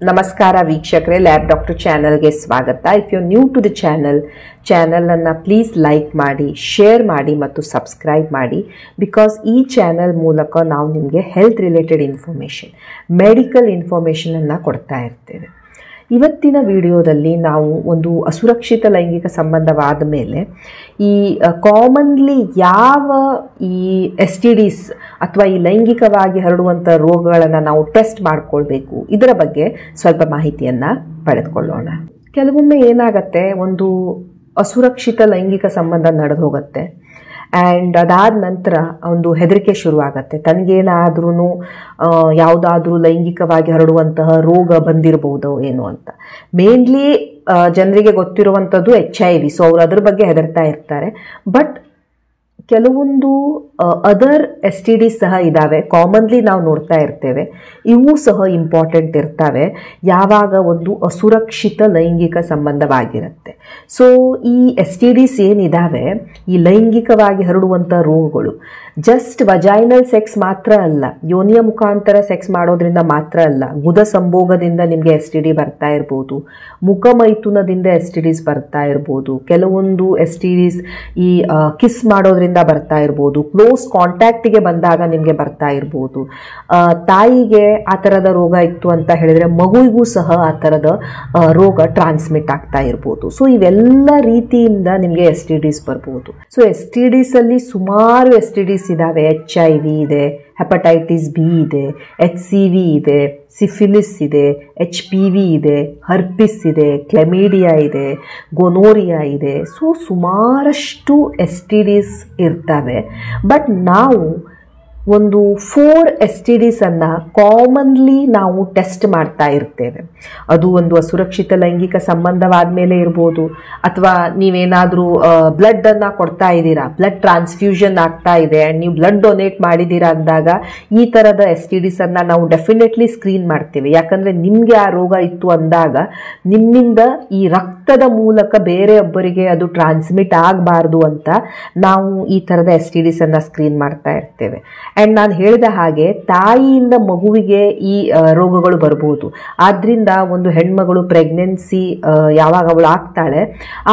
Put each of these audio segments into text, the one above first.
ನಮಸ್ಕಾರ ವೀಕ್ಷಕರೇ, lab doctor ಚಾನಲ್ಗೆ ಸ್ವಾಗತ. If you new to the ಚಾನಲನ್ನು ಪ್ಲೀಸ್ ಲೈಕ್ ಮಾಡಿ, ಶೇರ್ ಮಾಡಿ ಮತ್ತು ಸಬ್ಸ್ಕ್ರೈಬ್ ಮಾಡಿ. ಬಿಕಾಸ್ ಈ ಚಾನಲ್ ಮೂಲಕ ನಾವು ನಿಮಗೆ ಹೆಲ್ತ್ ರಿಲೇಟೆಡ್ ಇನ್ಫಾರ್ಮೇಷನ್, ಮೆಡಿಕಲ್ ಇನ್ಫಾರ್ಮೇಷನನ್ನು ಕೊಡ್ತಾ ಇರ್ತೇವೆ. ಇವತ್ತಿನ ವಿಡಿಯೋದಲ್ಲಿ ನಾವು ಒಂದು ಅಸುರಕ್ಷಿತ ಲೈಂಗಿಕ ಸಂಬಂಧವಾದ ಮೇಲೆ ಈ ಕಾಮನ್ಲಿ ಯಾವ ಈ STDs ಅಥವಾ ಈ ಲೈಂಗಿಕವಾಗಿ ಹರಡುವಂಥ ರೋಗಗಳನ್ನು ನಾವು ಟೆಸ್ಟ್ ಮಾಡ್ಕೊಳ್ಬೇಕು, ಇದರ ಬಗ್ಗೆ ಸ್ವಲ್ಪ ಮಾಹಿತಿಯನ್ನು ಪಡೆದುಕೊಳ್ಳೋಣ. ಕೆಲವೊಮ್ಮೆ ಏನಾಗತ್ತೆ, ಒಂದು ಅಸುರಕ್ಷಿತ ಲೈಂಗಿಕ ಸಂಬಂಧ ನಡೆದು ಹೋಗುತ್ತೆ ಆ್ಯಂಡ್ ಅದಾದ ನಂತರ ಒಂದು ಹೆದರಿಕೆ ಶುರುವಾಗತ್ತೆ. ತನಗೇನಾದ್ರೂ ಯಾವುದಾದ್ರೂ ಲೈಂಗಿಕವಾಗಿ ಹರಡುವಂತಹ ರೋಗ ಬಂದಿರಬಹುದು ಏನು ಅಂತ. ಮೇನ್ಲಿ ಜನರಿಗೆ ಗೊತ್ತಿರುವಂಥದ್ದು HIV. ಸೊ ಅವರು ಅದ್ರ ಬಗ್ಗೆ ಹೆದರ್ತಾ ಇರ್ತಾರೆ. ಬಟ್ ಕೆಲವೊಂದು ಅದರ್ STDs ಸಹ ಇದ್ದಾವೆ, ಕಾಮನ್ಲಿ ನಾವು ನೋಡ್ತಾ ಇರ್ತೇವೆ. ಇವು ಸಹ ಇಂಪಾರ್ಟೆಂಟ್ ಇರ್ತವೆ ಯಾವಾಗ ಒಂದು ಅಸುರಕ್ಷಿತ ಲೈಂಗಿಕ ಸಂಬಂಧವಾಗಿರುತ್ತೆ. ಸೊ ಈ STDs ಏನಿದ್ದಾವೆ, ಈ ಲೈಂಗಿಕವಾಗಿ ಹರಡುವಂಥ ರೋಗಗಳು ಜಸ್ಟ್ ವಜೈನಲ್ ಸೆಕ್ಸ್ ಮಾತ್ರ ಅಲ್ಲ, ಯೋನಿಯ ಮುಖಾಂತರ ಸೆಕ್ಸ್ ಮಾಡೋದ್ರಿಂದ ಮಾತ್ರ ಅಲ್ಲ. ಗುದ ಸಂಭೋಗದಿಂದ ನಿಮಗೆ STD ಬರ್ತಾ ಇರ್ಬೋದು, ಮುಖಮೈಥುನದಿಂದ STDs ಬರ್ತಾ ಇರ್ಬೋದು, ಕೆಲವೊಂದು STDs ಈ ಕಿಸ್ ಮಾಡೋದ್ರಿಂದ ಬರ್ತಾ ಇರ್ಬೋದು, ಕ್ಲೋಸ್ ಕಾಂಟ್ಯಾಕ್ಟಿಗೆ ಬಂದಾಗ ನಿಮಗೆ ಬರ್ತಾ ಇರ್ಬೋದು. ತಾಯಿಗೆ ಆ ಥರದ ರೋಗ ಇತ್ತು ಅಂತ ಹೇಳಿದ್ರೆ ಮಗುವಿಗೂ ಸಹ ಆ ಥರದ ರೋಗ ಟ್ರಾನ್ಸ್ಮಿಟ್ ಆಗ್ತಾ ಇರ್ಬೋದು. ಸೊ ಇವೆಲ್ಲ ರೀತಿಯಿಂದ ನಿಮಗೆ STDs ಬರ್ಬೋದು. ಸೊ STDs ಅಲ್ಲಿ ಸುಮಾರು STDs ಇದಾವೆ. HIV ಇದೆ, ಹೆಪಟೈಟಿಸ್ B ಇದೆ, HCV ಇದೆ, ಸಿಫಿಲಿಸ್ ಇದೆ, HPV ಇದೆ, ಹರ್ಪಿಸ್ ಇದೆ, ಕ್ಲೆಮೀಡಿಯಾ ಇದೆ, ಗೊನೋರಿಯಾ ಇದೆ. ಸೊ ಸುಮಾರಷ್ಟು STDs ಇರ್ತವೆ. ಬಟ್ ನಾವು ಒಂದು 4 STDs ಅನ್ನು ಕಾಮನ್ಲಿ ನಾವು ಟೆಸ್ಟ್ ಮಾಡ್ತಾ ಇರ್ತೇವೆ. ಅದು ಒಂದು ಅಸುರಕ್ಷಿತ ಲೈಂಗಿಕ ಸಂಬಂಧವಾದ ಮೇಲೆ ಇರ್ಬೋದು, ಅಥವಾ ನೀವೇನಾದರೂ ಬ್ಲಡ್ಡನ್ನು ಕೊಡ್ತಾ ಇದ್ದೀರಾ, ಬ್ಲಡ್ ಟ್ರಾನ್ಸ್ಫ್ಯೂಷನ್ ಆಗ್ತಾ ಇದೆ ಆ್ಯಂಡ್ ನೀವು ಬ್ಲಡ್ ಡೊನೇಟ್ ಮಾಡಿದ್ದೀರಾ ಅಂದಾಗ ಈ ಥರದ STDs ಅನ್ನು ನಾವು ಡೆಫಿನೆಟ್ಲಿ ಸ್ಕ್ರೀನ್ ಮಾಡ್ತೇವೆ. ಯಾಕಂದರೆ ನಿಮಗೆ ಆ ರೋಗ ಇತ್ತು ಅಂದಾಗ ನಿಮ್ಮಿಂದ ಈ ರಕ್ತದ ಮೂಲಕ ಬೇರೆಯೊಬ್ಬರಿಗೆ ಅದು ಟ್ರಾನ್ಸ್ಮಿಟ್ ಆಗಬಾರ್ದು ಅಂತ ನಾವು ಈ ಥರದ STDs ಅನ್ನು ಸ್ಕ್ರೀನ್ ಮಾಡ್ತಾ ಇರ್ತೇವೆ. ಆ್ಯಂಡ್ ನಾನು ಹೇಳಿದ ಹಾಗೆ ತಾಯಿಯಿಂದ ಮಗುವಿಗೆ ಈ ರೋಗಗಳು ಬರ್ಬೋದು. ಆದ್ದರಿಂದ ಒಂದು ಹೆಣ್ಮಗಳು ಪ್ರೆಗ್ನೆನ್ಸಿ ಯಾವಾಗ ಅವಳು ಆಗ್ತಾಳೆ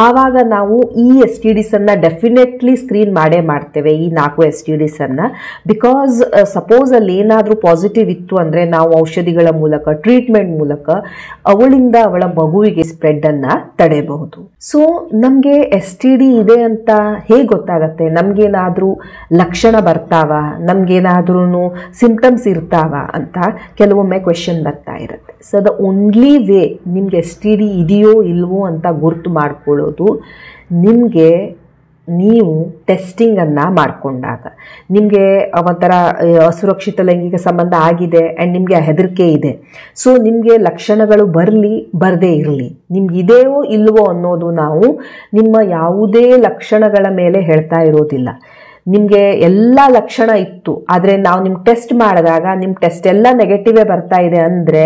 ಆವಾಗ ನಾವು ಈ STDs ಅನ್ನು ಡೆಫಿನೆಟ್ಲಿ ಸ್ಕ್ರೀನ್ ಮಾಡೇ ಮಾಡ್ತೇವೆ, ಈ 4 STDs ಅನ್ನು. ಬಿಕಾಸ್ ಸಪೋಸ್ ಅಲ್ಲಿ ಏನಾದರೂ ಪಾಸಿಟಿವ್ ಇತ್ತು ಅಂದರೆ ನಾವು ಔಷಧಿಗಳ ಮೂಲಕ, ಟ್ರೀಟ್ಮೆಂಟ್ ಮೂಲಕ ಅವಳಿಂದ ಅವಳ ಮಗುವಿಗೆ ಸ್ಪ್ರೆಡ್ಡನ್ನು ತಡೆಯಬಹುದು. ಸೊ ನಮಗೆ STD ಇದೆ ಅಂತ ಹೇಗೆ ಗೊತ್ತಾಗತ್ತೆ? ನಮಗೇನಾದರೂ ಲಕ್ಷಣ ಬರ್ತಾವ, ನಮಗೇನಾದ್ರೂ ಸಿಂಪ್ಟಮ್ಸ್ ಇರ್ತಾವ ಅಂತ ಕೆಲವೊಮ್ಮೆ ಕ್ವೆಶನ್ ಬರ್ತಾ ಇರುತ್ತೆ. ಸೊ ದ ಓನ್ಲಿ ವೇ ನಿಮಗೆ STD ಇದೆಯೋ ಇಲ್ವೋ ಅಂತ ಗುರ್ತು ಮಾಡ್ಕೊಳ್ಳೋದು, ನಿಮಗೆ ನೀವು ಟೆಸ್ಟಿಂಗನ್ನು ಮಾಡಿಕೊಂಡಾಗ. ನಿಮಗೆ ಒಂಥರ ಅಸುರಕ್ಷಿತ ಲೈಂಗಿಕ ಸಂಬಂಧ ಆಗಿದೆ ಆ್ಯಂಡ್ ನಿಮಗೆ ಹೆದರಿಕೆ ಇದೆ. ಸೊ ನಿಮಗೆ ಲಕ್ಷಣಗಳು ಬರಲಿ ಬರದೇ ಇರಲಿ, ನಿಮ್ಗೆ ಇದೆಯೋ ಇಲ್ವೋ ಅನ್ನೋದು ನಾವು ನಿಮ್ಮ ಯಾವುದೇ ಲಕ್ಷಣಗಳ ಮೇಲೆ ಹೇಳ್ತಾ ಇರೋದಿಲ್ಲ. ನಿಮಗೆ ಎಲ್ಲ ಲಕ್ಷಣ ಇತ್ತು ಆದರೆ ನಾವು ನಿಮ್ಮ ಟೆಸ್ಟ್ ಮಾಡಿದಾಗ ನಿಮ್ಮ ಟೆಸ್ಟ್ ಎಲ್ಲ ನೆಗೆಟಿವೇ ಬರ್ತಾ ಇದೆ ಅಂದರೆ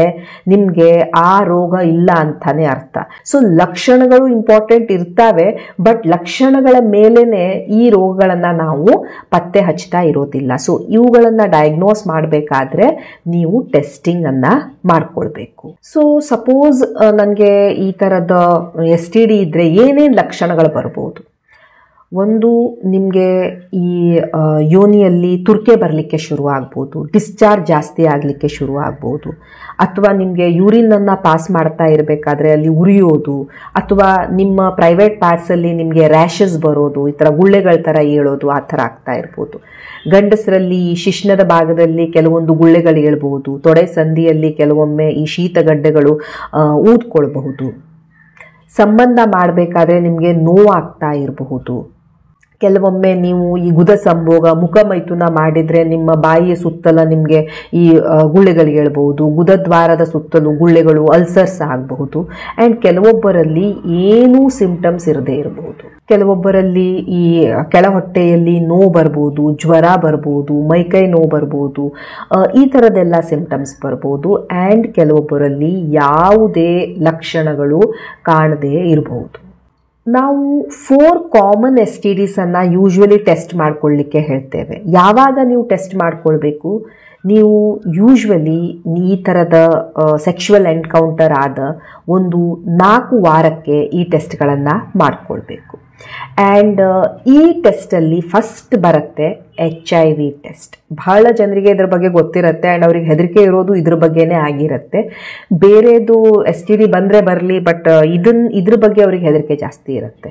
ನಿಮಗೆ ಆ ರೋಗ ಇಲ್ಲ ಅಂತಾನೆ ಅರ್ಥ. ಸೊ ಲಕ್ಷಣಗಳು ಇಂಪಾರ್ಟೆಂಟ್ ಇರ್ತವೆ, ಬಟ್ ಲಕ್ಷಣಗಳ ಮೇಲೇನೆ ಈ ರೋಗಗಳನ್ನು ನಾವು ಪತ್ತೆ ಹಚ್ತಾ ಇರೋದಿಲ್ಲ. ಸೊ ಇವುಗಳನ್ನು ಡಯಾಗ್ನೋಸ್ ಮಾಡಬೇಕಾದ್ರೆ ನೀವು ಟೆಸ್ಟಿಂಗನ್ನು ಮಾಡ್ಕೊಳ್ಬೇಕು. ಸೊ ಸಪೋಸ್ ನನಗೆ ಈ ಥರದ STD ಇದ್ದರೆ ಏನೇನು ಲಕ್ಷಣಗಳು ಬರ್ಬೋದು? ಒಂದು, ನಿಮಗೆ ಈ ಯೋನಿಯಲ್ಲಿ ತುರ್ಕೆ ಬರಲಿಕ್ಕೆ ಶುರು ಆಗ್ಬೋದು, ಡಿಸ್ಚಾರ್ಜ್ ಜಾಸ್ತಿ ಆಗಲಿಕ್ಕೆ ಶುರು ಆಗ್ಬೋದು, ಅಥವಾ ನಿಮಗೆ ಯೂರಿನನ್ನು ಪಾಸ್ ಮಾಡ್ತಾ ಇರಬೇಕಾದ್ರೆ ಅಲ್ಲಿ ಉರಿಯೋದು, ಅಥವಾ ನಿಮ್ಮ ಪ್ರೈವೇಟ್ ಪಾರ್ಟ್ಸಲ್ಲಿ ನಿಮಗೆ ರ್ಯಾಷಸ್ ಬರೋದು, ಈ ಥರ ಗುಳ್ಳೆಗಳ ಥರ ಏಳೋದು, ಆ ಥರ ಆಗ್ತಾ ಇರ್ಬೋದು. ಗಂಡಸರಲ್ಲಿ ಈ ಶಿಶ್ನದ ಭಾಗದಲ್ಲಿ ಕೆಲವೊಂದು ಗುಳ್ಳೆಗಳು ಏಳ್ಬಹುದು, ತೊಡೆ ಸಂದಿಯಲ್ಲಿ ಕೆಲವೊಮ್ಮೆ ಈ ಶೀತಗಡ್ಡೆಗಳು ಊದ್ಕೊಳ್ಬಹುದು. ಸಂಬಂಧ ಮಾಡಬೇಕಾದ್ರೆ ನಿಮಗೆ ನೋವಾಗ್ತಾ ಇರಬಹುದು. ಕೆಲವೊಮ್ಮೆ ನೀವು ಈ ಗುದ ಸಂಭೋಗ, ಮುಖಮೈಥುನ ಮಾಡಿದರೆ ನಿಮ್ಮ ಬಾಯಿಯ ಸುತ್ತಲ ನಿಮಗೆ ಈ ಗುಳ್ಳೆಗಳು ಹೇಳ್ಬಹುದು, ಗುದದ್ವಾರದ ಸುತ್ತಲೂ ಗುಳ್ಳೆಗಳು, ಅಲ್ಸರ್ಸ್ ಆಗಬಹುದು. ಆ್ಯಂಡ್ ಕೆಲವೊಬ್ಬರಲ್ಲಿ ಏನೂ ಸಿಂಪ್ಟಮ್ಸ್ ಇರದೇ ಇರಬಹುದು. ಕೆಲವೊಬ್ಬರಲ್ಲಿ ಈ ಕೆಳ ಹೊಟ್ಟೆಯಲ್ಲಿ ನೋವು ಬರ್ಬೋದು, ಜ್ವರ ಬರ್ಬೋದು, ಮೈಕೈ ನೋವು ಬರ್ಬೋದು, ಈ ಥರದ್ದೆಲ್ಲ ಸಿಂಪ್ಟಮ್ಸ್ ಬರ್ಬೋದು. ಆ್ಯಂಡ್ ಕೆಲವೊಬ್ಬರಲ್ಲಿ ಯಾವುದೇ ಲಕ್ಷಣಗಳು ಕಾಣದೇ ಇರಬಹುದು. ನಾವು 4 ಕಾಮನ್ STDs ಅನ್ನು ಯೂಶ್ವಲಿ ಟೆಸ್ಟ್ ಮಾಡ್ಕೊಳ್ಳಿಕ್ಕೆ ಹೇಳ್ತೇವೆ. ಯಾವಾಗ ನೀವು ಟೆಸ್ಟ್ ಮಾಡ್ಕೊಳ್ಬೇಕು? ನೀವು ಯೂಶ್ವಲಿ ಈ ಥರದ ಸೆಕ್ಷುವಲ್ ಎನ್ಕೌಂಟರ್ ಆದ ಒಂದು 4 ವಾರಕ್ಕೆ ಈ ಟೆಸ್ಟ್ಗಳನ್ನು ಮಾಡಿಕೊಳ್ಬೇಕು. ಆ್ಯಂಡ್ ಈ ಟೆಸ್ಟಲ್ಲಿ ಫಸ್ಟ್ ಬರುತ್ತೆ HIV ಟೆಸ್ಟ್. ಬಹಳ ಜನರಿಗೆ ಇದ್ರ ಬಗ್ಗೆ ಗೊತ್ತಿರುತ್ತೆ ಆ್ಯಂಡ್ ಅವ್ರಿಗೆ ಹೆದರಿಕೆ ಇರೋದು ಇದ್ರ ಬಗ್ಗೆನೇ ಆಗಿರುತ್ತೆ. ಬೇರೆದು STD ಬಂದರೆ ಬರಲಿ, ಬಟ್ ಇದ್ರ ಬಗ್ಗೆ ಅವ್ರಿಗೆ ಹೆದರಿಕೆ ಜಾಸ್ತಿ ಇರುತ್ತೆ.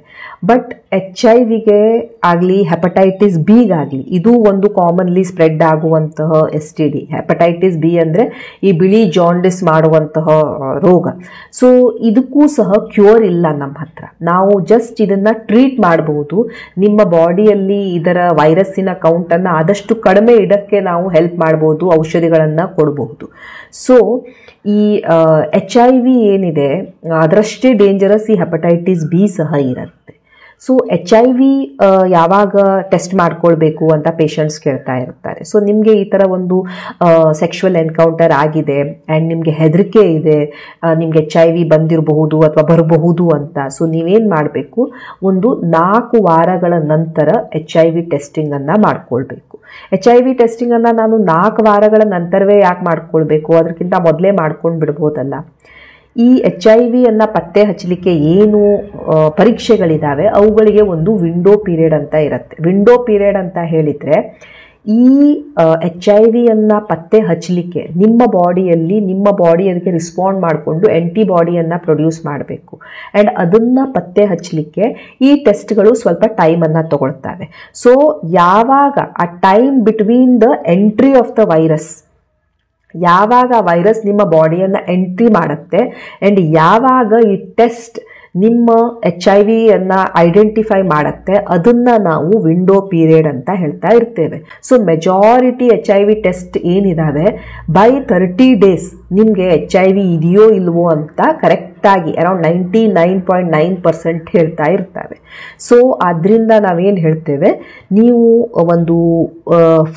ಬಟ್ HIV ಆಗಲಿ ಹೆಪಟೈಟಿಸ್ ಬಿಗಾಗಲಿ ಇದು ಒಂದು ಕಾಮನ್ಲಿ ಸ್ಪ್ರೆಡ್ ಆಗುವಂತಹ STD. ಹೆಪಟೈಟಿಸ್ ಬಿ ಅಂದರೆ ಈ ಬಿಳಿ ಜಾಂಡಿಸ್ ಮಾಡುವಂತಹ ರೋಗ. ಸೊ ಇದಕ್ಕೂ ಸಹ ಕ್ಯೂರ್ ಇಲ್ಲ ನಮ್ಮ ಹತ್ರ. ನಾವು ಜಸ್ಟ್ ಇದನ್ನು ಟ್ರೀಟ್ ಮಾಡಬಹುದು. ನಿಮ್ಮ ಬಾಡಿಯಲ್ಲಿ ಇದರ ವೈರಸ್ಸಿನ ಕೌಂಟನ್ನು ಆದಷ್ಟು ಕಡಿಮೆ ಇಡಕ್ಕೆ ನಾವು ಹೆಲ್ಪ್ ಮಾಡ್ಬೋದು, ಔಷಧಿಗಳನ್ನು ಕೊಡಬಹುದು. ಸೊ ಈ HIV ಏನಿದೆ ಅದರಷ್ಟೇ ಡೇಂಜರಸ್ ಈ ಹೆಪಟೈಟಿಸ್ ಬಿ ಸಹ ಇರುತ್ತೆ. ಸೊ HIV ಯಾವಾಗ ಟೆಸ್ಟ್ ಮಾಡ್ಕೊಳ್ಬೇಕು ಅಂತ ಪೇಷಂಟ್ಸ್ ಕೇಳ್ತಾ ಇರ್ತಾರೆ. ಸೊ ನಿಮಗೆ ಈ ಥರ ಒಂದು ಸೆಕ್ಷುವಲ್ ಎನ್ಕೌಂಟರ್ ಆಗಿದೆ ಆ್ಯಂಡ್ ನಿಮಗೆ ಹೆದರಿಕೆ ಇದೆ, ನಿಮಗೆ HIV ಬಂದಿರಬಹುದು ಅಥವಾ ಬರಬಹುದು ಅಂತ. ಸೊ ನೀವೇನು ಮಾಡಬೇಕು, ಒಂದು 4 ವಾರಗಳ ನಂತರ HIV ಟೆಸ್ಟಿಂಗನ್ನು ಮಾಡ್ಕೊಳ್ಬೇಕು. HIV ಟೆಸ್ಟಿಂಗನ್ನು ನಾನು 4 ವಾರಗಳ ನಂತರವೇ ಯಾಕೆ ಮಾಡ್ಕೊಳ್ಬೇಕು, ಅದಕ್ಕಿಂತ ಮೊದಲೇ ಮಾಡ್ಕೊಂಡು ಬಿಡ್ಬೋದಲ್ಲ. ಈ HIV ಪತ್ತೆ ಹಚ್ಚಲಿಕ್ಕೆ ಏನು ಪರೀಕ್ಷೆಗಳಿದ್ದಾವೆ ಅವುಗಳಿಗೆ ಒಂದು ವಿಂಡೋ ಪೀರಿಯಡ್ ಅಂತ ಇರುತ್ತೆ. ವಿಂಡೋ ಪೀರಿಯಡ್ ಅಂತ ಹೇಳಿದರೆ ಈ HIV ಪತ್ತೆ ಹಚ್ಚಲಿಕ್ಕೆ ನಿಮ್ಮ ಬಾಡಿ ಅದಕ್ಕೆ ರಿಸ್ಪಾಂಡ್ ಮಾಡಿಕೊಂಡು ಆ್ಯಂಟಿಬಾಡಿಯನ್ನು ಪ್ರೊಡ್ಯೂಸ್ ಮಾಡಬೇಕು. ಆ್ಯಂಡ್ ಅದನ್ನು ಪತ್ತೆ ಹಚ್ಚಲಿಕ್ಕೆ ಈ ಟೆಸ್ಟ್ಗಳು ಸ್ವಲ್ಪ ಟೈಮನ್ನು ತಗೊಳ್ತವೆ. ಸೊ ಯಾವಾಗ ಆ time between the entry of the virus, ಯಾವಾಗ ವೈರಸ್ ನಿಮ್ಮ ಬಾಡಿಯನ್ನು ಎಂಟ್ರಿ ಮಾಡುತ್ತೆ ಆ್ಯಂಡ್ ಯಾವಾಗ ಈ ಟೆಸ್ಟ್ ನಿಮ್ಮ HIV ಐಡೆಂಟಿಫೈ ಮಾಡುತ್ತೆ, ಅದನ್ನು ನಾವು ವಿಂಡೋ ಪೀರಿಯಡ್ ಅಂತ ಹೇಳ್ತಾ ಇರ್ತೇವೆ. ಸೊ ಮೆಜಾರಿಟಿ HIV ಟೆಸ್ಟ್ ಏನಿದಾವೆ ಬೈ 30 ಡೇಸ್ ನಿಮಗೆ HIV ಇದೆಯೋ ಇಲ್ವೋ ಅಂತ ಕರೆಕ್ಟಾಗಿ ಅರೌಂಡ್ 99.9% ಹೇಳ್ತಾ ಇರ್ತವೆ. ಸೊ ಅದರಿಂದ ನಾವೇನು ಹೇಳ್ತೇವೆ, ನೀವು ಒಂದು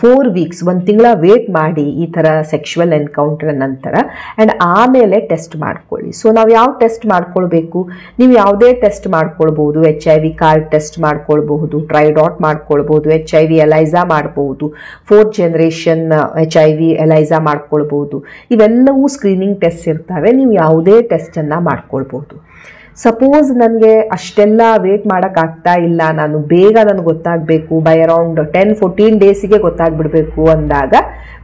4 ವೀಕ್ಸ್, 1 ತಿಂಗಳ ವೇಟ್ ಮಾಡಿ ಈ ಥರ ಸೆಕ್ಷುವಲ್ ಎನ್ಕೌಂಟರ್ ನಂತರ, ಆ್ಯಂಡ್ ಆಮೇಲೆ ಟೆಸ್ಟ್ ಮಾಡ್ಕೊಳ್ಳಿ. ಸೊ ನಾವು ಯಾವ ಟೆಸ್ಟ್ ಮಾಡ್ಕೊಳ್ಬೇಕು, ನೀವು ಯಾವುದೇ ಟೆಸ್ಟ್ ಮಾಡ್ಕೊಳ್ಬಹುದು. HIV ಕಾರ್ಡ್ ಟೆಸ್ಟ್ ಮಾಡ್ಕೊಳ್ಬಹುದು, ಟ್ರೈಡಾಟ್ ಮಾಡ್ಕೊಳ್ಬಹುದು, HIV ಎಲೈಸಾ ಮಾಡ್ಬೋದು, 4th ಜನರೇಷನ್ HIV ಎಲೈಸಾ ಮಾಡ್ಕೊಳ್ಬಹುದು. ಇವೆಲ್ಲವೂ ಸ್ಕ್ರೀನಿಂಗ್ ಟೆಸ್ಟ್ ಇರ್ತವೆ. ನೀವು ಯಾವುದೇ ಟೆಸ್ಟನ್ನು ಮಾಡ್ಕೊಳ್ಬಹುದು. ಸಪೋಸ್ ನನಗೆ ಅಷ್ಟೆಲ್ಲ ವೇಟ್ ಮಾಡೋಕ್ಕಾಗ್ತಾ ಇಲ್ಲ, ನಾನು ಬೇಗ ನನಗೆ ಗೊತ್ತಾಗಬೇಕು, ಬೈ ಅರೌಂಡ್ 10-14 ಡೇಸಿಗೆ ಗೊತ್ತಾಗ್ಬಿಡ್ಬೇಕು ಅಂದಾಗ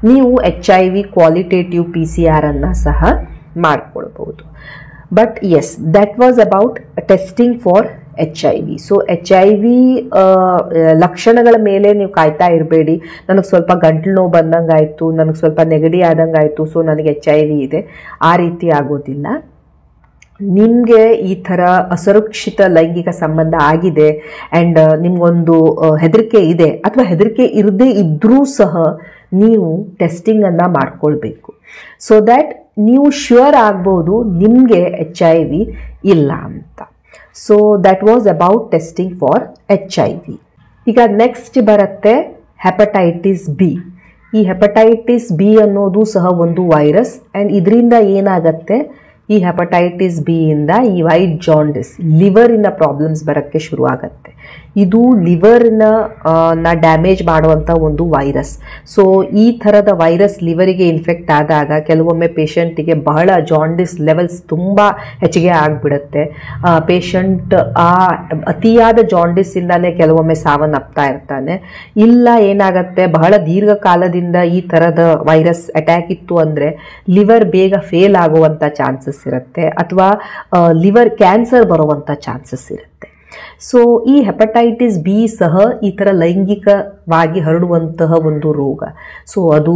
ನೀವು HIV ಕ್ವಾಲಿಟೇಟಿವ್ PCR ಸಹ ಮಾಡ್ಕೊಳ್ಬಹುದು. But yes, that was about testing for HIV. So HIV ಲಕ್ಷಣಗಳ ಮೇಲೆ ನೀವು ಕಾಯ್ತಾ ಇರಬೇಡಿ. ನನಗೆ ಸ್ವಲ್ಪ ಗಂಟಲು ನೋವು ಬಂದಂಗಾಯಿತು, ನನಗೆ ಸ್ವಲ್ಪ ನೆಗಡಿ ಆದಂಗಾಯಿತು, ಸೊ ನನಗೆ HIV ಇದೆ, ಆ ರೀತಿ ಆಗೋದಿಲ್ಲ. ನಿಮಗೆ ಈ ಥರ ಅಸುರಕ್ಷಿತ ಲೈಂಗಿಕ ಸಂಬಂಧ ಆಗಿದೆ ಆ್ಯಂಡ್ ನಿಮಗೊಂದು ಹೆದರಿಕೆ ಇದೆ ಅಥವಾ ಹೆದರಿಕೆ ಇರದೇ ಇದ್ದರೂ ಸಹ ನೀವು ಟೆಸ್ಟಿಂಗನ್ನು ಮಾಡ್ಕೊಳ್ಬೇಕು. ಸೊ ದ್ಯಾಟ್ ನೀವು ಶ್ಯೂರ್ ಆಗ್ಬೋದು ನಿಮಗೆ HIV ಇಲ್ಲ ಅಂತ. So that was about testing for HIV. ಈಗ ನೆಕ್ಸ್ಟ್ ಬರುತ್ತೆ ಹೆಪಟೈಟಿಸ್ ಬಿ. ಈ ಹೆಪಟೈಟಿಸ್ ಬಿ ಅನ್ನೋದು ಸಹ ಒಂದು ವೈರಸ್ ಆ್ಯಂಡ್ ಇದರಿಂದ ಏನಾಗುತ್ತೆ, ಈ ಹೆಪಟೈಟಿಸ್ ಬಿ ಇಂದ ಈ ವೈಟ್ ಜಾಂಡಿಸ್, ಲಿವರಿನ ಪ್ರಾಬ್ಲಮ್ಸ್ ಬರೋಕ್ಕೆ ಶುರು ಆಗುತ್ತೆ. ಇದು ಲಿವರ್ನ ಡ್ಯಾಮೇಜ್ ಮಾಡುವಂಥ ಒಂದು ವೈರಸ್. ಸೊ ಈ ಥರದ ವೈರಸ್ ಲಿವರಿಗೆ ಇನ್ಫೆಕ್ಟ್ ಆದಾಗ ಕೆಲವೊಮ್ಮೆ ಪೇಷಂಟಿಗೆ ಬಹಳ ಜಾಂಡಿಸ್ ಲೆವೆಲ್ಸ್ ತುಂಬ ಹೆಚ್ಚಿಗೆ ಆಗಿಬಿಡುತ್ತೆ. ಪೇಷಂಟ್ ಆ ಅತಿಯಾದ ಜಾಂಡಿಸ್ಸಿಂದಲೇ ಕೆಲವೊಮ್ಮೆ ಸಾವನ್ನಪ್ತಾ ಇರ್ತಾನೆ. ಇಲ್ಲ ಏನಾಗುತ್ತೆ, ಬಹಳ ದೀರ್ಘಕಾಲದಿಂದ ಈ ಥರದ ವೈರಸ್ ಅಟ್ಯಾಕ್ ಇತ್ತು ಅಂದರೆ ಲಿವರ್ ಬೇಗ ಫೇಲ್ ಆಗುವಂಥ ಚಾನ್ಸಸ್ ಇರುತ್ತೆ ಅಥವಾ ಲಿವರ್ ಕ್ಯಾನ್ಸರ್ ಬರುವಂಥ ಚಾನ್ಸಸ್ ಇರುತ್ತೆ. ಸೊ ಈ ಹೆಪಟೈಟಿಸ್ ಬಿ ಸಹ ಈ ಥರ ಲೈಂಗಿಕವಾಗಿ ಹರಡುವಂತಹ ಒಂದು ರೋಗ. ಸೊ ಅದು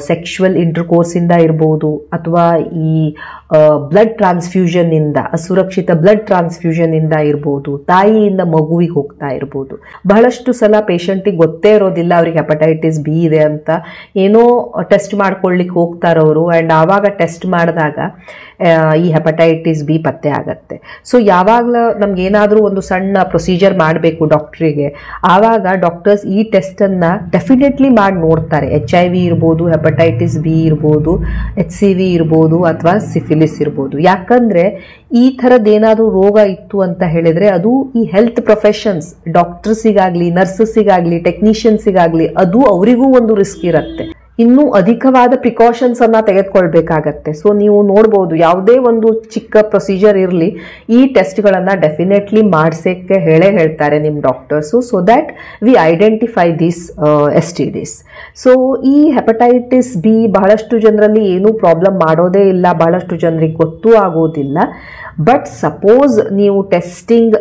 ಸೆಕ್ಷುವಲ್ ಇಂಟರ್ಕೋರ್ಸಿಂದ ಇರ್ಬೋದು ಅಥವಾ ಈ ಬ್ಲಡ್ ಟ್ರಾನ್ಸ್ಫ್ಯೂಷನ್ನಿಂದ, ಅಸುರಕ್ಷಿತ ಬ್ಲಡ್ ಟ್ರಾನ್ಸ್ಫ್ಯೂಷನ್ನಿಂದ ಇರ್ಬೋದು, ತಾಯಿಯಿಂದ ಮಗುವಿಗೆ ಹೋಗ್ತಾ ಇರ್ಬೋದು. ಬಹಳಷ್ಟು ಸಲ ಪೇಷಂಟಿಗೆ ಗೊತ್ತೇ ಇರೋದಿಲ್ಲ ಅವ್ರಿಗೆ ಹೆಪಟೈಟಿಸ್ ಬಿ ಇದೆ ಅಂತ. ಏನೋ ಟೆಸ್ಟ್ ಮಾಡ್ಕೊಳ್ಳಿಕ್ಕೆ ಹೋಗ್ತಾರವರು ಆ್ಯಂಡ್ ಆವಾಗ ಟೆಸ್ಟ್ ಮಾಡಿದಾಗ ಈ ಹೆಪಟೈಟಿಸ್ ಬಿ ಪತ್ತೆ ಆಗತ್ತೆ. ಸೊ ಯಾವಾಗಲೂ ನಮ್ಗೇನಾದರೂ ಒಂದು ಸಣ್ಣ ಪ್ರೊಸೀಜರ್ ಮಾಡಬೇಕು ಡಾಕ್ಟ್ರಿಗೆ, ಆವಾಗ ಡಾಕ್ಟರ್ಸ್ ಈ ಟೆಸ್ಟನ್ನು ಡೆಫಿನೆಟ್ಲಿ ಮಾಡಿ ನೋಡ್ತಾರೆ. HIV ಇರ್ಬೋದು, ಹೆಪಟೈಟಿಸ್ ಬಿ ಇರ್ಬೋದು, HCV ಇರ್ಬೋದು ಅಥವಾ ಸಿಫಿಲಿಸ್ ಇರ್ಬೋದು. ಯಾಕಂದರೆ ಈ ಥರದ್ದೇನಾದರೂ ರೋಗ ಇತ್ತು ಅಂತ ಹೇಳಿದರೆ ಅದು ಈ ಹೆಲ್ತ್ ಪ್ರೊಫೆಷನ್ಸ್, ಡಾಕ್ಟರ್ಸಿಗಾಗಲಿ, ನರ್ಸಸ್ಸಿಗಾಗಲಿ, ಟೆಕ್ನಿಷಿಯನ್ಸಿಗಾಗಲಿ ಅದು ಅವರಿಗೂ ಒಂದು ರಿಸ್ಕ್ ಇರುತ್ತೆ. ಇನ್ನೂ ಅಧಿಕವಾದ ಪ್ರಿಕಾಷನ್ಸ್ ಅನ್ನ ತೆಗೆದುಕೊಳ್ಬೇಕಾಗತ್ತೆ. ಸೊ ನೀವು ನೋಡ್ಬೋದು, ಯಾವುದೇ ಒಂದು ಚಿಕ್ಕ ಪ್ರೊಸೀಜರ್ ಇರಲಿ, ಈ ಟೆಸ್ಟ್ಗಳನ್ನು ಡೆಫಿನೆಟ್ಲಿ ಮಾಡಿಸೋಕ್ಕೆ ಹೇಳ್ತಾರೆ ನಿಮ್ಮ doctors, so that we identify this STDs. So ಈ ಹೆಪಟೈಟಿಸ್ ಬಿ ಬಹಳಷ್ಟು ಜನರಲ್ಲಿ ಏನೂ ಪ್ರಾಬ್ಲಮ್ ಮಾಡೋದೇ ಇಲ್ಲ, ಬಹಳಷ್ಟು ಜನರಿಗೆ ಗೊತ್ತೂ ಆಗೋದಿಲ್ಲ. ಬಟ್ ಸಪೋಸ್ ನೀವು ಟೆಸ್ಟಿಂಗ್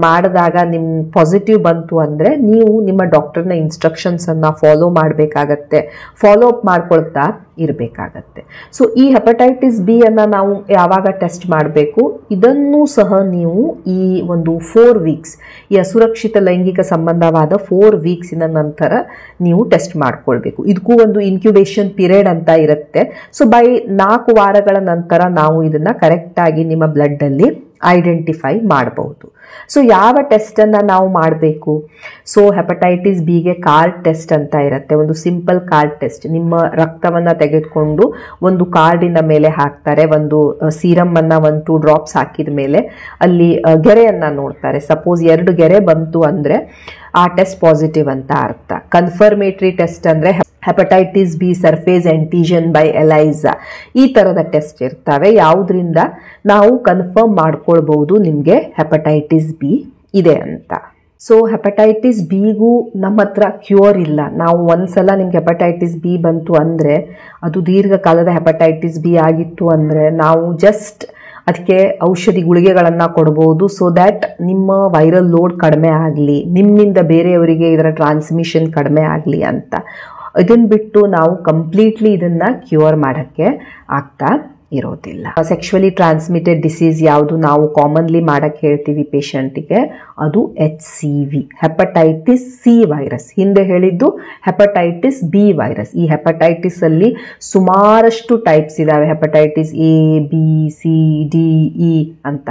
ಮಾಡಿದಾಗ ನಿಮ್ಮ ಪಾಸಿಟಿವ್ ಬಂತು ಅಂದರೆ ನೀವು ನಿಮ್ಮ ಡಾಕ್ಟರ್ನ ಇನ್ಸ್ಟ್ರಕ್ಷನ್ಸನ್ನು ಫಾಲೋ ಮಾಡಬೇಕಾಗತ್ತೆ, ಫಾಲೋ ಅಪ್ ಮಾಡ್ಕೊಳ್ತಾ ಇರಬೇಕಾಗತ್ತೆ. ಸೊ ಈ ಹೆಪಟೈಟಿಸ್ ಬಿ ಅನ್ನು ನಾವು ಯಾವಾಗ ಟೆಸ್ಟ್ ಮಾಡಬೇಕು, ಇದನ್ನು ಸಹ ನೀವು ಈ ಒಂದು 4 ವೀಕ್ಸ್, ಈ ಅಸುರಕ್ಷಿತ ಲೈಂಗಿಕ ಸಂಬಂಧವಾದ 4 ವೀಕ್ಸಿನ ನಂತರ ನೀವು ಟೆಸ್ಟ್ ಮಾಡ್ಕೊಳ್ಬೇಕು. ಇದಕ್ಕೂ ಒಂದು ಇನ್ಕ್ಯುಬೇಷನ್ ಪೀರಿಯಡ್ ಅಂತ ಇರುತ್ತೆ. ಸೊ ಬೈ 4 ವಾರಗಳ ನಂತರ ನಾವು ಇದನ್ನು ಕರೆಕ್ಟಾಗಿ ನಿಮ್ಮ ಬ್ಲಡ್ಡಲ್ಲಿ ಐಡೆಂಟಿಫೈ ಮಾಡಬಹುದು. ಸೊ ಯಾವ ಟೆಸ್ಟನ್ನು ನಾವು ಮಾಡಬೇಕು? ಸೊ ಹೆಪಟೈಟಿಸ್ ಬಿಗೆ ಕಾರ್ಡ್ ಟೆಸ್ಟ್ ಅಂತ ಇರುತ್ತೆ, ಒಂದು ಸಿಂಪಲ್ ಕಾರ್ಡ್ ಟೆಸ್ಟ್. ನಿಮ್ಮ ರಕ್ತವನ್ನು ತೆಗೆದುಕೊಂಡು ಒಂದು ಕಾರ್ಡಿನ ಮೇಲೆ ಹಾಕ್ತಾರೆ, ಒಂದು ಸೀರಮನ್ನು 1-2 ಡ್ರಾಪ್ಸ್ ಹಾಕಿದ ಮೇಲೆ ಅಲ್ಲಿ ಗೆರೆಯನ್ನು ನೋಡ್ತಾರೆ. ಸಪೋಸ್ 2 ಗೆರೆ ಬಂತು ಅಂದರೆ ಆ ಟೆಸ್ಟ್ ಪಾಸಿಟಿವ್ ಅಂತ ಅರ್ಥ. ಕನ್ಫರ್ಮೇಟರಿ ಟೆಸ್ಟ್ ಅಂದರೆ hepatitis B surface antigen by ಎಲೈಸಾ, ಈ ಥರದ ಟೆಸ್ಟ್ ಇರ್ತವೆ, ಯಾವುದರಿಂದ ನಾವು ಕನ್ಫರ್ಮ್ ಮಾಡ್ಕೊಳ್ಬಹುದು ನಿಮಗೆ ಹೆಪಟೈಟಿಸ್ ಬಿ ಇದೆ ಅಂತ. ಸೊ ಹೆಪಟೈಟಿಸ್ ಬಿಗೂ ನಮ್ಮ ಹತ್ರ ಕ್ಯೂರ್ ಇಲ್ಲ. ನಾವು ಒಂದ್ಸಲ ನಿಮ್ಗೆ ಹೆಪಟೈಟಿಸ್ ಬಿ ಬಂತು ಅಂದರೆ, ಅದು ದೀರ್ಘಕಾಲದ ಹೆಪಟೈಟಿಸ್ ಬಿ ಆಗಿತ್ತು ಅಂದರೆ ನಾವು ಜಸ್ಟ್ ಅದಕ್ಕೆ ಔಷಧಿ ಗುಳಿಗೆಗಳನ್ನು ಕೊಡ್ಬೋದು, ಸೊ ದ್ಯಾಟ್ ನಿಮ್ಮ ವೈರಲ್ ಲೋಡ್ ಕಡಿಮೆ ಆಗಲಿ, ನಿಮ್ಮಿಂದ ಬೇರೆಯವರಿಗೆ ಇದರ ಟ್ರಾನ್ಸ್ಮಿಷನ್ ಕಡಿಮೆ ಆಗಲಿ ಅಂತ. ಇದನ್ನು ಬಿಟ್ಟು ನಾವು ಕಂಪ್ಲೀಟ್ಲಿ ಇದನ್ನು ಕ್ಯೂರ್ ಮಾಡೋಕ್ಕೆ ಆಗ್ತಾ ಇರೋದಿಲ್ಲ. ಸೆಕ್ಷುವಲಿ ಟ್ರಾನ್ಸ್ಮಿಟೆಡ್ ಡಿಸೀಸ್ ಯಾವುದು ನಾವು ಕಾಮನ್ಲಿ ಮಾಡಕ್ಕೆ ಹೇಳ್ತೀವಿ ಪೇಷಂಟಿಗೆ, ಅದು HCV, ಹೆಪಟೈಟಿಸ್ ಸಿ ವೈರಸ್. ಹಿಂದೆ ಹೇಳಿದ್ದು ಹೆಪಟೈಟಿಸ್ ಬಿ ವೈರಸ್. ಈ ಹೆಪಟೈಟಿಸ್ ಅಲ್ಲಿ ಸುಮಾರಷ್ಟು ಟೈಪ್ಸ್ ಇದಾವೆ, hepatitis A, B, C, D, E ಅಂತ.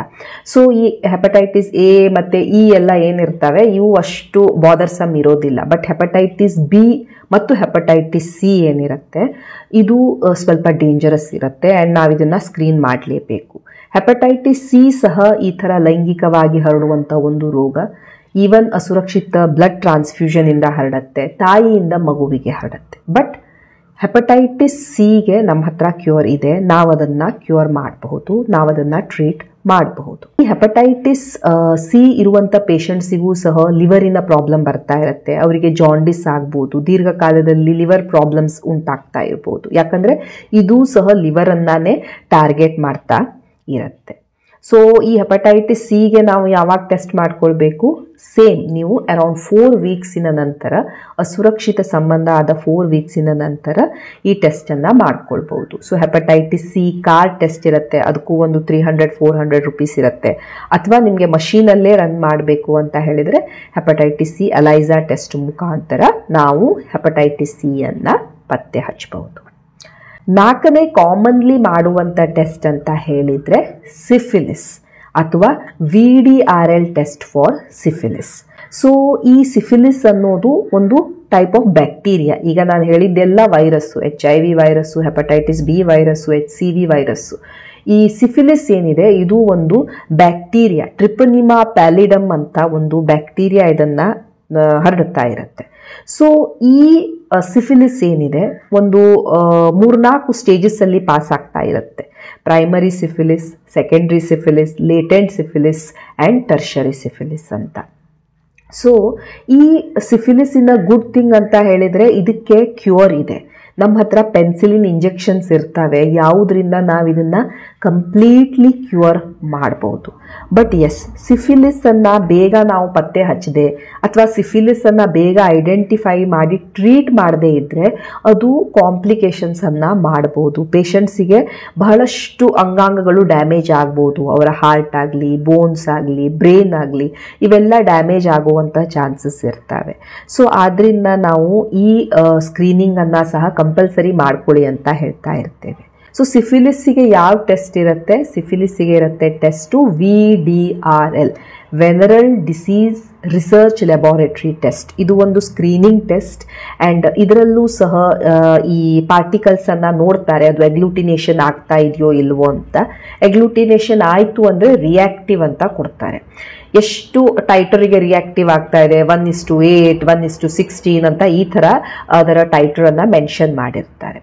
ಸೊ ಈ ಹೆಪಟೈಟಿಸ್ A ಮತ್ತು E ಎಲ್ಲ ಏನಿರ್ತವೆ ಇವು ಅಷ್ಟು ಬಾದರ್ಸಮ್ ಇರೋದಿಲ್ಲ. ಬಟ್ ಹೆಪಟೈಟಿಸ್ ಬಿ ಮತ್ತು ಹೆಪಟೈಟಿಸ್ ಸಿ ಏನಿರುತ್ತೆ ಇದು ಸ್ವಲ್ಪ ಡೇಂಜರಸ್ ಇರುತ್ತೆ ಆ್ಯಂಡ್ ನಾವು ಇದನ್ನು ಸ್ಕ್ರೀನ್ ಮಾಡಲೇಬೇಕು. ಹೆಪಟೈಟಿಸ್ ಸಿ ಸಹ ಈ ಥರ ಲೈಂಗಿಕವಾಗಿ ಹರಡುವಂಥ ಒಂದು ರೋಗ. ಈವನ್ ಅಸುರಕ್ಷಿತ ಬ್ಲಡ್ ಟ್ರಾನ್ಸ್ಫ್ಯೂಷನ್ ಇಂದ ಹರಡುತ್ತೆ, ತಾಯಿಯಿಂದ ಮಗುವಿಗೆ ಹರಡುತ್ತೆ. ಬಟ್ ಹೆಪಟೈಟಿಸ್ ಸಿಗೆ ನಮ್ಮ ಹತ್ರ ಕ್ಯೂರ್ ಇದೆ, ನಾವು ಅದನ್ನು ಕ್ಯೂರ್ ಮಾಡಬಹುದು, ನಾವು ಅದನ್ನು ಟ್ರೀಟ್ ಮಾಡಬಹುದು. ಈ ಹೆಪಟೈಟಿಸ್ ಸಿ ಇರುವಂಥ ಪೇಷಂಟ್ಸಿಗೂ ಸಹ ಲಿವರಿನ ಪ್ರಾಬ್ಲಮ್ ಬರ್ತಾ ಇರುತ್ತೆ, ಅವರಿಗೆ ಜಾಂಡಿಸ್ ಆಗ್ಬೋದು, ದೀರ್ಘಕಾಲದಲ್ಲಿ ಲಿವರ್ ಪ್ರಾಬ್ಲಮ್ಸ್ ಉಂಟಾಗ್ತಾ ಇರ್ಬೋದು, ಯಾಕಂದರೆ ಇದು ಸಹ ಲಿವರನ್ನೇ ಟಾರ್ಗೆಟ್ ಮಾಡ್ತಾ ಇರುತ್ತೆ. ಸೊ ಈ ಹೆಪಟೈಟಿಸ್ ಸಿಗೆ ನಾವು ಯಾವಾಗ ಟೆಸ್ಟ್ ಮಾಡ್ಕೊಳ್ಬೇಕು? ಸೇಮ್ ನೀವು ಅರೌಂಡ್ 4 ವೀಕ್ಸಿನ ನಂತರ, ಅಸುರಕ್ಷಿತ ಸಂಬಂಧ ಆದ 4 ವೀಕ್ಸಿನ ನಂತರ ಈ ಟೆಸ್ಟನ್ನು ಮಾಡ್ಕೊಳ್ಬಹುದು. So hepatitis C card test ಇರುತ್ತೆ, ಅದಕ್ಕೂ ಒಂದು 300-400 ರೂಪೀಸ್ ಇರುತ್ತೆ. ಅಥವಾ ನಿಮಗೆ ಮಷೀನಲ್ಲೇ ರನ್ ಮಾಡಬೇಕು ಅಂತ ಹೇಳಿದರೆ ಹೆಪಟೈಟಿಸ್ ಸಿ ಎಲೈಸಾ ಟೆಸ್ಟ್ ಮುಖಾಂತರ ನಾವು ಹೆಪಟೈಟಿಸ್ ಸಿಯನ್ನು ಪತ್ತೆ ಹಚ್ಚಬಹುದು. 4ನೇ ಕಾಮನ್ಲಿ ಮಾಡುವಂಥ ಟೆಸ್ಟ್ ಅಂತ ಹೇಳಿದರೆ ಸಿಫಿಲಿಸ್ ಅಥವಾ VDRL test for syphilis. So ಈ ಸಿಫಿಲಿಸ್ ಅನ್ನೋದು ಒಂದು ಟೈಪ್ ಆಫ್ ಬ್ಯಾಕ್ಟೀರಿಯಾ. ಈಗ ನಾನು ಹೇಳಿದ್ದೆಲ್ಲ virus, HIV virus, hepatitis B virus, HCV virus. ಈ ಸಿಫಿಲಿಸ್ ಏನಿದೆ ಇದು ಒಂದು ಬ್ಯಾಕ್ಟೀರಿಯಾ, ಟ್ರಿಪನಿಮಾ ಪ್ಯಾಲಿಡಮ್ ಅಂತ ಒಂದು ಬ್ಯಾಕ್ಟೀರಿಯಾ ಇದನ್ನು ಹರಡುತ್ತಾ ಇರುತ್ತೆ. ಸೊ ಈ ಸಿಫಿಲಿಸ್ ಏನಿದೆ ಒಂದು 3-4 ಸ್ಟೇಜಸ್ಸಲ್ಲಿ ಪಾಸ್ ಆಗ್ತಾ ಇರುತ್ತೆ. Primary syphilis, secondary syphilis, latent syphilis and tertiary syphilis ಅಂತ. ಸೊ ಈ ಸಿಫಿಲಿಸಿನ ಗುಡ್ ಥಿಂಗ್ ಅಂತ ಹೇಳಿದರೆ ಇದಕ್ಕೆ ಕ್ಯೂರ್ ಇದೆ. ನಮ್ಮ ಹತ್ರ ಪೆನ್ಸಿಲಿನ್ ಇಂಜೆಕ್ಷನ್ಸ್ ಇರ್ತವೆ, ಯಾವುದರಿಂದ ನಾವು ಇದನ್ನು ಕಂಪ್ಲೀಟ್ಲಿ ಕ್ಯೂರ್ ಮಾಡ್ಬೋದು. ಬಟ್ ಎಸ್, ಸಿಫಿಲಿಸನ್ನು ಬೇಗ ನಾವು ಪತ್ತೆ ಹಚ್ಚದೆ ಅಥವಾ ಸಿಫಿಲಿಸನ್ನು ಬೇಗ ಐಡೆಂಟಿಫೈ ಮಾಡಿ ಟ್ರೀಟ್ ಮಾಡದೇ ಇದ್ದರೆ ಅದು ಕಾಂಪ್ಲಿಕೇಶನ್ಸನ್ನು ಮಾಡ್ಬೋದು. ಪೇಷಂಟ್ಸಿಗೆ ಬಹಳಷ್ಟು ಅಂಗಾಂಗಗಳು ಡ್ಯಾಮೇಜ್ ಆಗ್ಬೋದು, ಅವರ ಹಾರ್ಟ್ ಆಗಲಿ, ಬೋನ್ಸ್ ಆಗಲಿ, ಬ್ರೈನ್ ಆಗಲಿ, ಇವೆಲ್ಲ ಡ್ಯಾಮೇಜ್ ಆಗುವಂಥ ಚಾನ್ಸಸ್ ಇರ್ತವೆ. ಸೊ ಆದ್ದರಿಂದ ನಾವು ಈ ಸ್ಕ್ರೀನಿಂಗನ್ನು ಸಹ ಕಂಪಲ್ಸರಿ ಮಾಡ್ಕೊಳ್ಳಿ ಅಂತ ಹೇಳ್ತಾ ಇರ್ತೇವೆ. ಸೊ ಸಿಫಿಲಿಸ್ಸಿಗೆ ಯಾವ ಟೆಸ್ಟ್ ಇರುತ್ತೆ? ಸಿಫಿಲಿಸ್ಸಿಗೆ ಇರುತ್ತೆ test VDRL, ವೆನರಲ್ disease research laboratory test. ಇದು ಒಂದು ಸ್ಕ್ರೀನಿಂಗ್ ಟೆಸ್ಟ್ ಆ್ಯಂಡ್ ಇದರಲ್ಲೂ ಸಹ ಈ ಪಾರ್ಟಿಕಲ್ಸನ್ನು ನೋಡ್ತಾರೆ, ಅದು ಎಗ್ಲೂಟಿನೇಷನ್ ಆಗ್ತಾ ಇದೆಯೋ ಇಲ್ವೋ ಅಂತ. ಎಗ್ಲೂಟಿನೇಷನ್ ಆಯಿತು ಅಂದರೆ ರಿಯಾಕ್ಟಿವ್ ಅಂತ ಕೊಡ್ತಾರೆ. ಎಷ್ಟು ಟೈಟರಿಗೆ ರಿಯಾಕ್ಟಿವ್ ಆಗ್ತಾ ಇದೆ, 1:8, 1:16 ಅಂತ ಈ ಥರ ಅದರ ಟೈಟರನ್ನು ಮೆನ್ಷನ್ ಮಾಡಿರ್ತಾರೆ.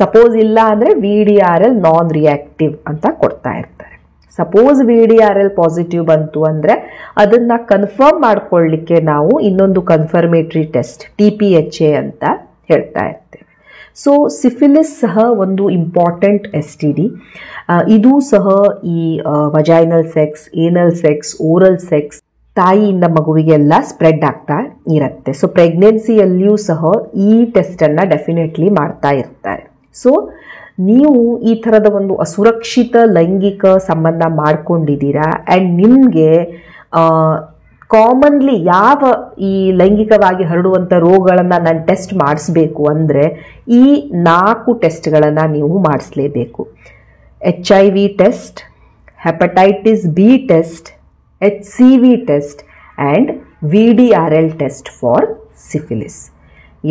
ಸಪೋಸ್ ಇಲ್ಲ ಅಂದರೆ VDRL ನಾನ್ ರಿಯಾಕ್ಟಿವ್ ಅಂತ ಕೊಡ್ತಾ ಇರ್ತಾರೆ. ಸಪೋಸ್ VDRL ಪಾಸಿಟಿವ್ ಬಂತು ಅಂದರೆ ಅದನ್ನು ಕನ್ಫರ್ಮ್ ಮಾಡ್ಕೊಳ್ಳಿಕ್ಕೆ ನಾವು ಇನ್ನೊಂದು ಕನ್ಫರ್ಮೇಟರಿ ಟೆಸ್ಟ್ TPHA ಅಂತ ಹೇಳ್ತಾ ಇರ್ತೇವೆ. ಸೊ ಸಿಫಿಲಿಸ್ ಸಹ ಒಂದು ಇಂಪಾರ್ಟೆಂಟ್ STD. ಇದು ಸಹ ಈ ವಜೈನಲ್ ಸೆಕ್ಸ್, ಏನಲ್ ಸೆಕ್ಸ್, ಓರಲ್ ಸೆಕ್ಸ್, ತಾಯಿಯಿಂದ ಮಗುವಿಗೆಲ್ಲ ಸ್ಪ್ರೆಡ್ ಆಗ್ತಾ ಇರುತ್ತೆ. ಸೊ ಪ್ರೆಗ್ನೆನ್ಸಿಯಲ್ಲಿಯೂ ಸಹ ಈ ಟೆಸ್ಟನ್ನು ಡೆಫಿನೆಟ್ಲಿ ಮಾಡ್ತಾ ಇರ್ತಾರೆ. ಸೊ ನೀವು ಈ ಥರದ ಒಂದು ಅಸುರಕ್ಷಿತ ಲೈಂಗಿಕ ಸಂಬಂಧ ಮಾಡ್ಕೊಂಡಿದ್ದೀರಾ ಆ್ಯಂಡ್ ನಿಮಗೆ ಕಾಮನ್ಲಿ ಯಾವ ಈ ಲೈಂಗಿಕವಾಗಿ ಹರಡುವಂಥ ರೋಗಗಳನ್ನು ನಾನು ಟೆಸ್ಟ್ ಮಾಡಿಸ್ಬೇಕು ಅಂದರೆ ಈ 4 ಟೆಸ್ಟ್ಗಳನ್ನು ನೀವು ಮಾಡಿಸ್ಲೇಬೇಕು. HIV test, hepatitis B test, HCV test and VDRL test for syphilis.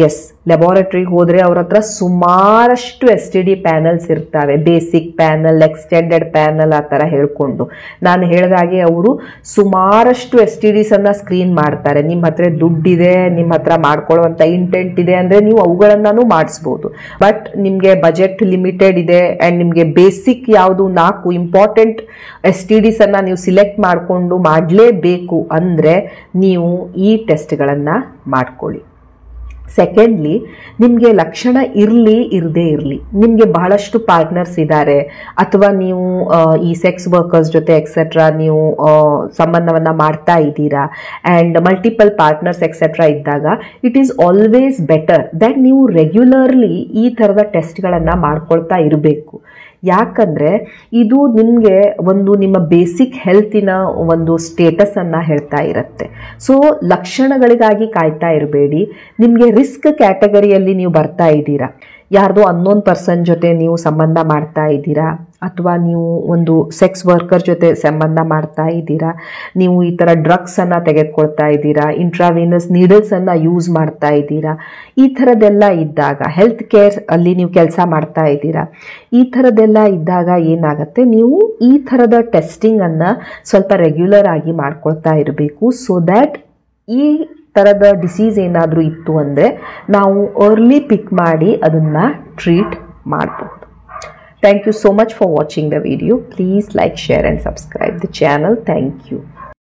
Yes, ಲ್ಯಾಬೋರೇಟರಿಗೆ ಹೋದರೆ ಅವ್ರ ಹತ್ರ ಸುಮಾರಷ್ಟು STD ಪ್ಯಾನಲ್ಸ್ ಇರ್ತವೆ. ಬೇಸಿಕ್ ಪ್ಯಾನಲ್, ಎಕ್ಸ್ಟೆಂಡೆಡ್ ಪ್ಯಾನಲ್ ಆ ಥರ ಹೇಳ್ಕೊಂಡು ನಾನು ಹೇಳಿದಾಗೆ ಅವರು ಸುಮಾರಷ್ಟು STDಸನ್ನು ಸ್ಕ್ರೀನ್ ಮಾಡ್ತಾರೆ. ನಿಮ್ಮ ಹತ್ರ ದುಡ್ಡಿದೆ, ನಿಮ್ಮ ಹತ್ರ ಮಾಡ್ಕೊಳ್ಳುವಂಥ ಇಂಟೆಂಟ್ ಇದೆ ಅಂದರೆ ನೀವು ಅವುಗಳನ್ನೂ ಮಾಡಿಸ್ಬೋದು. ಬಟ್ ನಿಮಗೆ ಬಜೆಟ್ ಲಿಮಿಟೆಡ್ ಇದೆ ಆ್ಯಂಡ್ ನಿಮಗೆ ಬೇಸಿಕ್ ಯಾವುದು 4 ಇಂಪಾರ್ಟೆಂಟ್ STDಸನ್ನು ನೀವು ಸಿಲೆಕ್ಟ್ ಮಾಡಿಕೊಂಡು ಮಾಡಲೇಬೇಕು ಅಂದರೆ ನೀವು ಈ ಟೆಸ್ಟ್ಗಳನ್ನು ಮಾಡ್ಕೊಳ್ಳಿ. ಸೆಕೆಂಡ್ಲಿ, ನಿಮಗೆ ಲಕ್ಷಣ ಇರದೇ ಇರಲಿ, ನಿಮಗೆ ಬಹಳಷ್ಟು ಪಾರ್ಟ್ನರ್ಸ್ ಇದ್ದಾರೆ ಅಥವಾ ನೀವು ಈ ಸೆಕ್ಸ್ ವರ್ಕರ್ಸ್ ಜೊತೆ ಎಕ್ಸೆಟ್ರಾ ನೀವು ಸಂಬಂಧವನ್ನು ಮಾಡ್ತಾ ಇದ್ದೀರಾ ಆ್ಯಂಡ್ ಮಲ್ಟಿಪಲ್ ಪಾರ್ಟ್ನರ್ಸ್ ಎಕ್ಸೆಟ್ರಾ ಇದ್ದಾಗ it is always better that ನೀವು ರೆಗ್ಯುಲರ್ಲಿ ಈ ಥರದ ಟೆಸ್ಟ್ಗಳನ್ನು ಮಾಡ್ಕೊಳ್ತಾ ಇರಬೇಕು. ಯಾಕಂದರೆ ಇದು ನಿಮಗೆ ಒಂದು ನಿಮ್ಮ ಬೇಸಿಕ್ ಹೆಲ್ತಿನ ಒಂದು ಸ್ಟೇಟಸನ್ನು ಹೇಳ್ತಾ ಇರುತ್ತೆ. ಸೊ ಲಕ್ಷಣಗಳಿಗಾಗಿ ಕಾಯ್ತಾ ಇರಬೇಡಿ. ನಿಮಗೆ ರಿಸ್ಕ್ ಕ್ಯಾಟಗರಿಯಲ್ಲಿ ನೀವು ಬರ್ತಾ ಇದ್ದೀರಾ, ಯಾರ್ದೋ ಅನ್ನೋನ್ ಪರ್ಸನ್ ಜೊತೆ ನೀವು ಸಂಬಂಧ ಮಾಡ್ತಾ ಇದ್ದೀರಾ ಅಥವಾ ನೀವು ಒಂದು ಸೆಕ್ಸ್ ವರ್ಕರ್ ಜೊತೆ ಸಂಬಂಧ ಮಾಡ್ತಾ ಇದ್ದೀರಾ, ನೀವು ಈ ಥರ ಡ್ರಗ್ಸನ್ನು ತೆಗೆದುಕೊಳ್ತಾ ಇದ್ದೀರಾ, ಇಂಟ್ರಾವೀನಸ್ ನೀಡಲ್ಸನ್ನು ಯೂಸ್ ಮಾಡ್ತಾ ಇದ್ದೀರಾ, ಈ ಥರದ್ದೆಲ್ಲ ಇದ್ದಾಗ, ಹೆಲ್ತ್ ಕೇರ್ ಅಲ್ಲಿ ನೀವು ಕೆಲಸ ಮಾಡ್ತಾ ಇದ್ದೀರಾ, ಈ ಥರದ್ದೆಲ್ಲ ಇದ್ದಾಗ ಏನಾಗುತ್ತೆ, ನೀವು ಈ ಥರದ ಟೆಸ್ಟಿಂಗನ್ನು ಸ್ವಲ್ಪ ರೆಗ್ಯುಲರ್ ಆಗಿ ಮಾಡ್ಕೊಳ್ತಾ ಇರಬೇಕು. ಸೊ ದ್ಯಾಟ್ ಈ ಥರದ ಡಿಸೀಸ್ ಏನಾದರೂ ಇತ್ತು ಅಂದರೆ ನಾವು ಅರ್ಲಿ ಪಿಕ್ ಮಾಡಿ ಅದನ್ನು ಟ್ರೀಟ್ ಮಾಡಬಹುದು. Thank you so much for watching the video. Please like, share and subscribe the channel. Thank you.